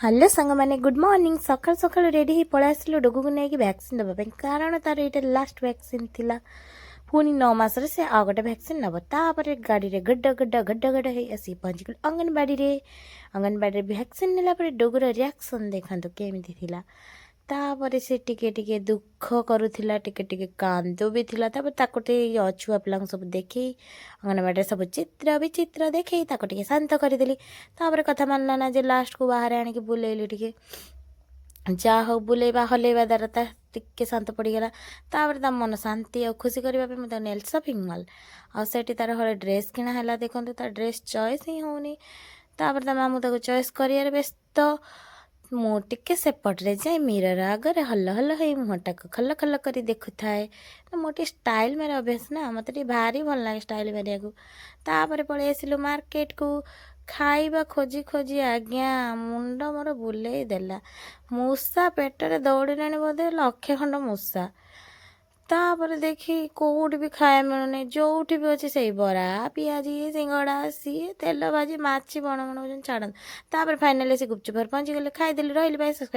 Hello सांग मैंने good morning सकाल सकाल रेडी ही पळा आसिलु डोगु को नहीं वैक्सीन दबा ପାଇଁ कारण तार एटा लास्ट वैक्सीन थिला पुणी 9 मासरे से आ गोटे वैक्सीन नब तापर गाड़ी रे गड्ड गड्ड गड्ड गड्ड हे आसी पहुंची गल अंगनबाड़ी रे वैक्सीन नेला पर डोगुर रिएक्शन देखंतु केमिति थिला तापर से टिके टिके दुख करुथिला टिके टिके कांदो भी थिला तापर ताकोटे अछुआ पिला सब देखी अंगनबाड़ी सब चित्र विचित्र देखी ताको टिके शांत करदेली तापर कथा मानला ना जे लास्ट को बाहर आने के बुलेली टिके जा हो बुलेबा हलेबा द्वारा ता टिके शांत पड़गला तापर ता मन शांति और खुशी करबा पे मते नेल शॉपिंग मॉल और सेठी तार हले ड्रेस किना हला देखंतु ता ड्रेस चॉइस ही होनी तापर ता मामू ताको चॉइस करियर व्यस्त मु टिके सेपटे जाए मिरर आगे हल हल हो मुहटा को खल खल कर देखु थाए मोटे स्टाइल मेरे अभ्यास ना मत भारी भल लगे स्टाइल मारे पलि आसिलु मार्केट को खाइबा खोजी खोजी आज्ञा मुंड मोर बुले देला मूसा पेटर दौड़िला बोधे लक्षे खंड मूसा तापर देखी कौट भी खाया मिलूनी जो भी अच्छे से बरा पियाजी सिंगड़ा सी तेल भाजी माछी बण बण छाड़ तापर फाइनाली से गुपचुप पहुंची गले खाईदेली रही सब्सक्राइब।